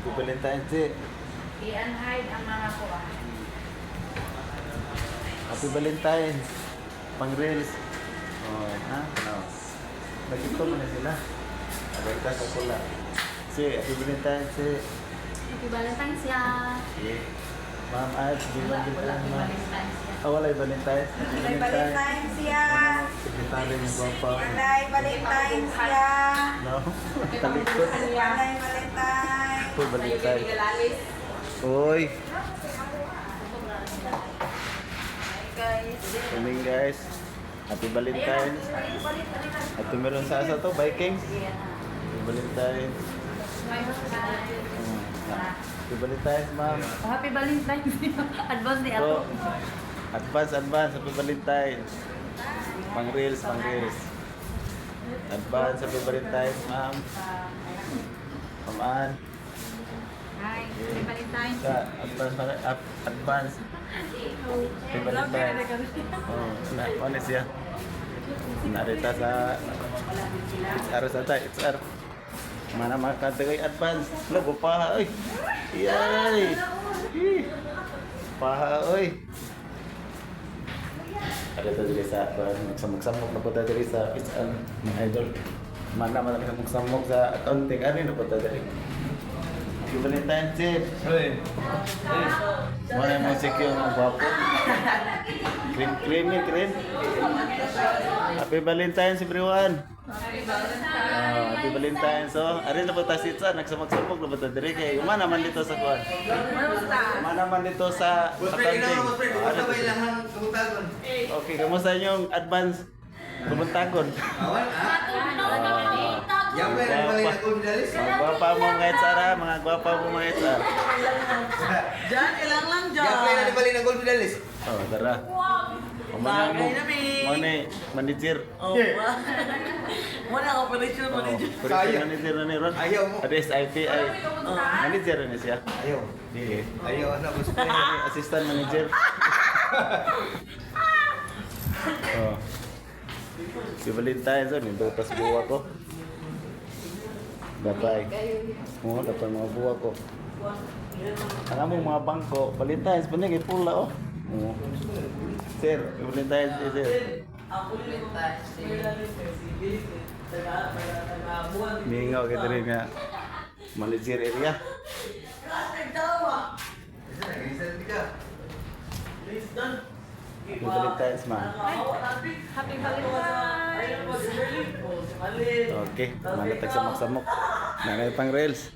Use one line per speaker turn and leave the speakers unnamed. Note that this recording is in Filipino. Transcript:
Happy Valentine's Day.
I-unhide ang mga kuha.
Happy Valentine's. Pang reels. Oh, ha? Ano? Nagkito mo na sila. Agad sa pula. Si, Happy Valentine's Day.
Happy Valentine's ya.
Okay. Ma'am, at di
Wala,
mo
wala.
ma'am.
Valentine's ya.
Ah, walay Valentine's.
Walay Valentine's ya.
Sekretary niya gwapa.
Walay Valentine's ya.
No? Talikod.
Walay Valentine's.
Happy Valentine's. Uy. Morning guys. Happy Valentine's. At meron sa asa to, Vikings. Happy Valentine's. Happy Valentine's, ma'am.
Oh, Happy Valentine's. Advance ni
So,
ako.
advance, Happy Valentine's. Pang reels. Advance, Happy Valentine's, ma'am. Pamaan.
Hi, Happy Valentine's.
Advance. Happy Valentine's. Oh, ano siya? Narita sa HR sa tayo, HR. Mana makatagay advance. Lago paha, oy. Yay! Paha, oy. Ada tadi sa magsamok na po tadi sa HR, mga idol. Mana man magsamok sa accounting, ano na po tadi? Happy Valentine's Day. Mana musik yung gwapo. Creamy. Happy Valentine's everyone. Happy Valentine's. So, ari na po ta sitsa, nagsamok-samok na po ta diri kay umana man dito sa kuan. Umana man dito sa accounting. Okay, kamusta yung advance bumuntagon?
Yang pernah balik nak konfidelis?
Mga gwapa mo mga itsara, mga gwapa mo mga itsara.
Jangan ilang lang Jan. Yang pernah balik nak konfidelis?
Oh, tara.
Bagay na, Bi.
Mane, manager.
Oh, mana ako operation manager?
Operation manager na ni Ron.
Ayaw mo.
Ada SIPI. Manager na siya.
Ayaw.
Di.
Ayaw anak bos.
Assistant manager. Oh. Si Valentine's on, ito tas buwa ko. Dapat. Oh, dapat mga buwa ko. Ang among mga bangko, Valentine's pa niya pula oh. Oh. Sir, Valentine's Day, sir. Mingaw kita rin nga manager area. Happy Valentine's, ma'am.
Happy Valentine's.
Okay, mga tagsamok-samok. Nanay pang rails.